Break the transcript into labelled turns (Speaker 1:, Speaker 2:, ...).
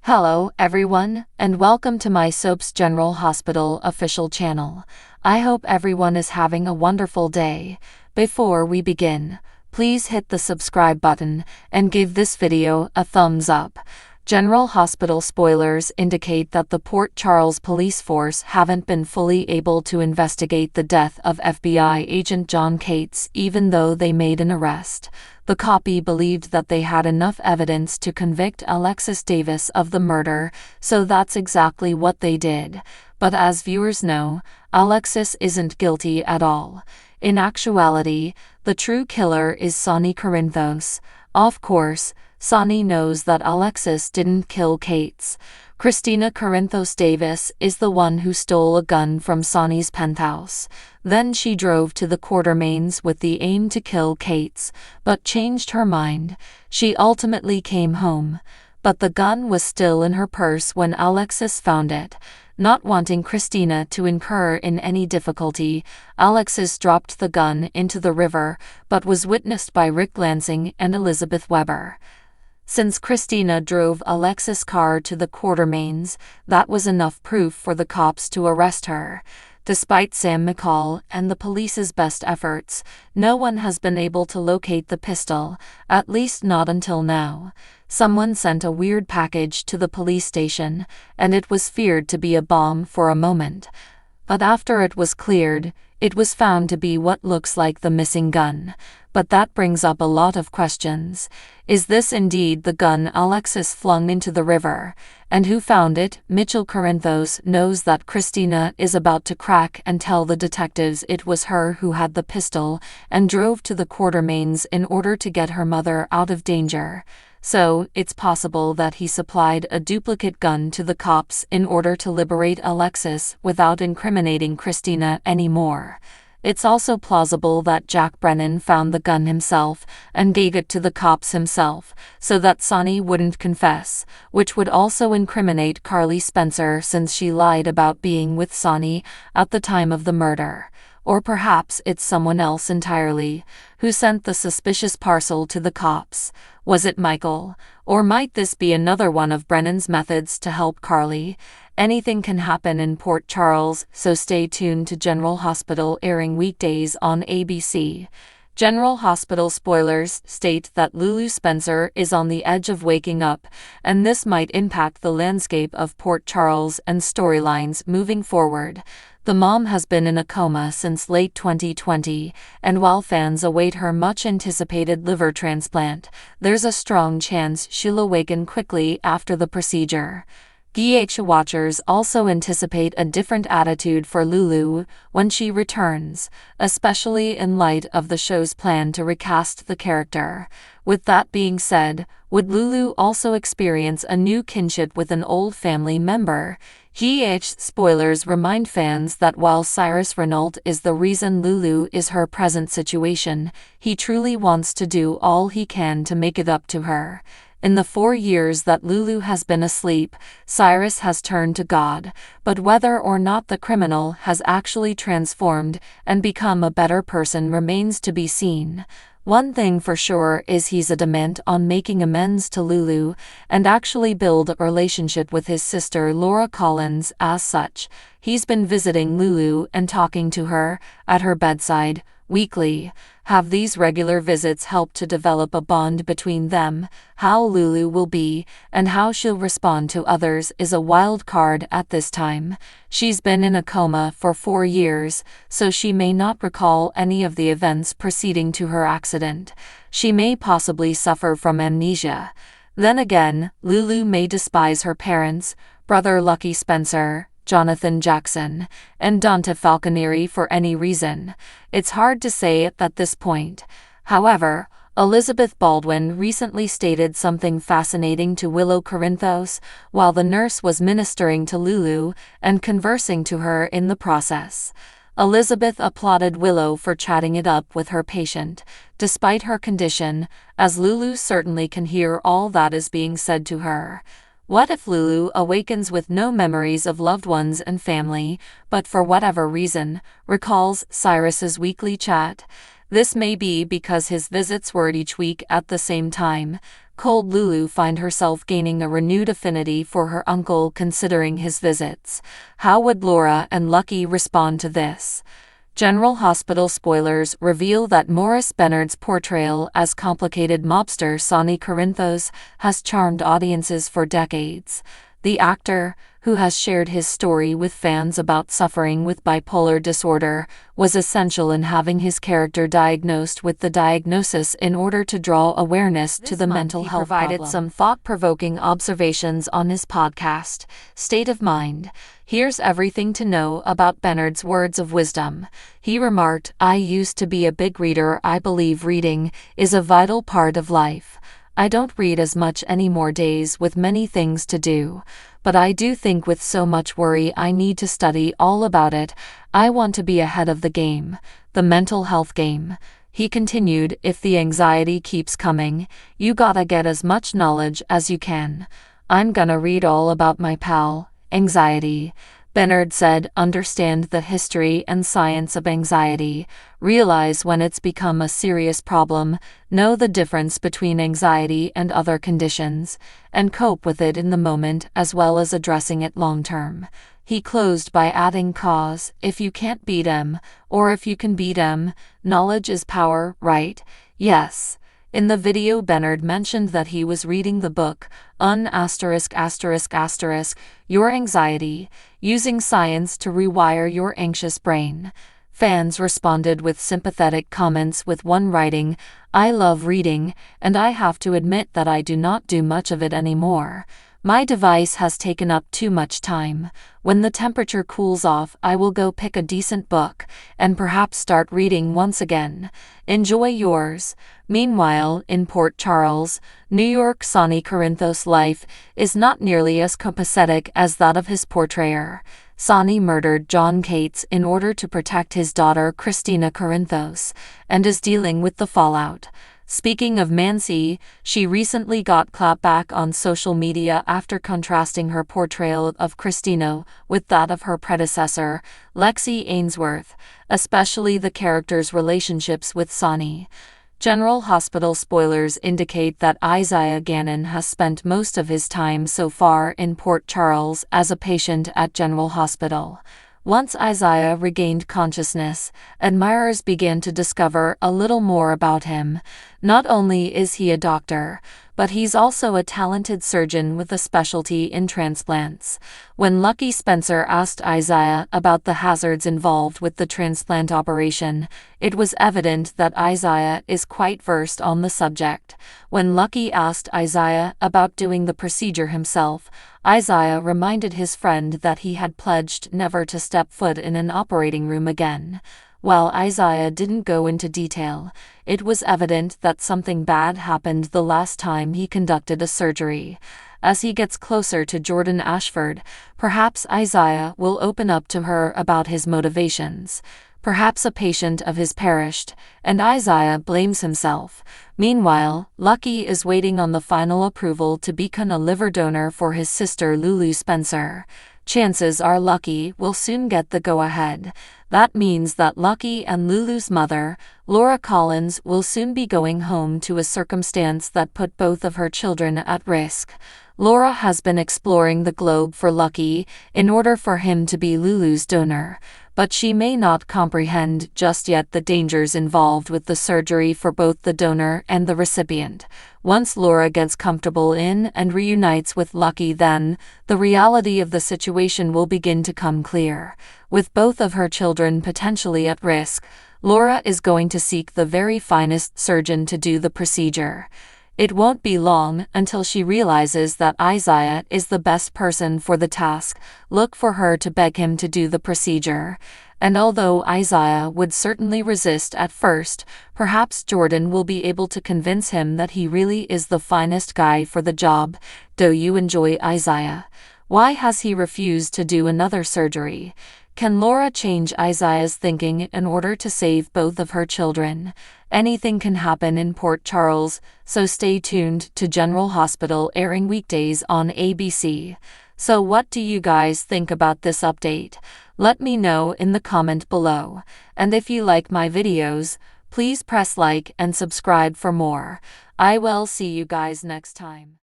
Speaker 1: Hello, everyone, and welcome to my Soaps General Hospital official channel. I hope everyone is having a wonderful day. Before we begin, please hit the subscribe button and give this video a thumbs up. General Hospital spoilers indicate that the Port Charles police force haven't been fully able to investigate the death of FBI agent John Cates, even though they made an arrest. The copy believed that they had enough evidence to convict Alexis Davis of the murder, so that's exactly what they did. But as viewers know, Alexis isn't guilty at all. In actuality, the true killer is Sonny Corinthos. Of course, Sonny knows that Alexis didn't kill Cates. Christina Corinthos Davis is the one who stole a gun from Sonny's penthouse. Then she drove to the Quartermaines with the aim to kill Cates, but changed her mind. She ultimately came home, but the gun was still in her purse when Alexis found it. Not wanting Christina to incur in any difficulty, Alexis dropped the gun into the river, but was witnessed by Rick Lansing and Elizabeth Weber. Since Christina drove Alexis' car to the Quartermaines, that was enough proof for the cops to arrest her. Despite Sam McCall and the police's best efforts, no one has been able to locate the pistol, at least not until now. Someone sent a weird package to the police station, and it was feared to be a bomb for a moment. But after it was cleared, it was found to be what looks like the missing gun. But that brings up a lot of questions. Is this indeed the gun Alexis flung into the river? And who found it? Mitchell Corinthos knows that Christina is about to crack and tell the detectives it was her who had the pistol and drove to the Quartermaines in order to get her mother out of danger. So, it's possible that he supplied a duplicate gun to the cops in order to liberate Alexis without incriminating Christina anymore. It's also plausible that Jack Brennan found the gun himself and gave it to the cops himself, so that Sonny wouldn't confess, which would also incriminate Carly Spencer since she lied about being with Sonny at the time of the murder. Or perhaps it's someone else entirely, who sent the suspicious parcel to the cops. Was it Michael? Or might this be another one of Brennan's methods to help Carly? Anything can happen in Port Charles, so stay tuned to General Hospital, airing weekdays on ABC. General Hospital spoilers state that Lulu Spencer is on the edge of waking up, and this might impact the landscape of Port Charles and storylines moving forward. The mom has been in a coma since late 2020, and while fans await her much-anticipated liver transplant, there's a strong chance she'll awaken quickly after the procedure. GH watchers also anticipate a different attitude for Lulu when she returns, especially in light of the show's plan to recast the character. With that being said, would Lulu also experience a new kinship with an old family member? GH spoilers remind fans that while Cyrus Renault is the reason Lulu is her present situation, he truly wants to do all he can to make it up to her. In the 4 years that Lulu has been asleep, Cyrus has turned to God, but whether or not the criminal has actually transformed and become a better person remains to be seen. One thing for sure is he's adamant on making amends to Lulu and actually build a relationship with his sister Laura Collins. As such, he's been visiting Lulu and talking to her at her bedside weekly. Have these regular visits helped to develop a bond between them? How Lulu will be and how she'll respond to others is a wild card at this time. She's been in a coma for 4 years, so she may not recall any of the events preceding to her accident. She may possibly suffer from amnesia. Then again, Lulu may despise her parents, brother Lucky Spencer, Jonathan Jackson, and Dante Falconieri for any reason. It's hard to say at this point. However, Elizabeth Baldwin recently stated something fascinating to Willow Corinthos while the nurse was ministering to Lulu and conversing to her in the process. Elizabeth applauded Willow for chatting it up with her patient, despite her condition, as Lulu certainly can hear all that is being said to her. What if Lulu awakens with no memories of loved ones and family, but for whatever reason, recalls Cyrus's weekly chat? This may be because his visits were each week at the same time. cold Lulu find herself gaining a renewed affinity for her uncle considering his visits. How would Laura and Lucky respond to this? General Hospital spoilers reveal that Maurice Benard's portrayal as complicated mobster Sonny Corinthos has charmed audiences for decades. The actor, who has shared his story with fans about suffering with bipolar disorder, was essential in having his character diagnosed with the diagnosis in order to draw awareness to the mental health problem. He provided some thought-provoking observations on his podcast, State of Mind. Here's everything to know about Benard's words of wisdom. He remarked, "I used to be a big reader. I believe reading is a vital part of life. I don't read as much anymore days with many things to do, but I do think with so much worry I need to study all about it. I want to be ahead of the game, the mental health game." He continued, "If the anxiety keeps coming, you gotta get as much knowledge as you can. I'm gonna read all about my pal, anxiety." Benard said, "Understand the history and science of anxiety, realize when it's become a serious problem, know the difference between anxiety and other conditions, and cope with it in the moment as well as addressing it long term." He closed by adding, "Cause, if you can't beat 'em, or if you can beat 'em, knowledge is power, right?" Yes. In the video, Benard mentioned that he was reading the book, Your Anxiety, Using Science to Rewire Your Anxious Brain. Fans responded with sympathetic comments, with one writing, "I love reading, and I have to admit that I do not do much of it anymore. My device has taken up too much time. When the temperature cools off, I will go pick a decent book, and perhaps start reading once again. Enjoy yours." Meanwhile, in Port Charles, New York, Sonny Corinthos' life is not nearly as copacetic as that of his portrayer. Sonny murdered John Cates in order to protect his daughter Christina Corinthos, and is dealing with the fallout. Speaking of Mancy, she recently got clapback on social media after contrasting her portrayal of Christina with that of her predecessor, Lexi Ainsworth, especially the character's relationships with Sonny. General Hospital spoilers indicate that Isaiah Gannon has spent most of his time so far in Port Charles as a patient at General Hospital. Once Isaiah regained consciousness, admirers began to discover a little more about him. Not only is he a doctor, but he's also a talented surgeon with a specialty in transplants. When Lucky Spencer asked Isaiah about the hazards involved with the transplant operation, it was evident that Isaiah is quite versed on the subject. When Lucky asked Isaiah about doing the procedure himself, Isaiah reminded his friend that he had pledged never to step foot in an operating room again. While Isaiah didn't go into detail, it was evident that something bad happened the last time he conducted a surgery. As he gets closer to Jordan Ashford, perhaps Isaiah will open up to her about his motivations. Perhaps a patient of his perished, and Isaiah blames himself. Meanwhile, Lucky is waiting on the final approval to become a liver donor for his sister Lulu Spencer. Chances are Lucky will soon get the go-ahead. That means that Lucky and Lulu's mother, Laura Collins, will soon be going home to a circumstance that put both of her children at risk. Laura has been exploring the globe for Lucky in order for him to be Lulu's donor, but she may not comprehend just yet the dangers involved with the surgery for both the donor and the recipient. Once Laura gets comfortable in and reunites with Lucky, then the reality of the situation will begin to come clear. With both of her children potentially at risk, Laura is going to seek the very finest surgeon to do the procedure. It won't be long until she realizes that Isaiah is the best person for the task. Look for her to beg him to do the procedure. And although Isaiah would certainly resist at first, perhaps Jordan will be able to convince him that he really is the finest guy for the job. Do you enjoy Isaiah? Why has he refused to do another surgery? Can Laura change Isaiah's thinking in order to save both of her children? Anything can happen in Port Charles, so stay tuned to General Hospital, airing weekdays on ABC. So what do you guys think about this update? Let me know in the comment below. And if you like my videos, Please press like and subscribe for more. I will see you guys next time.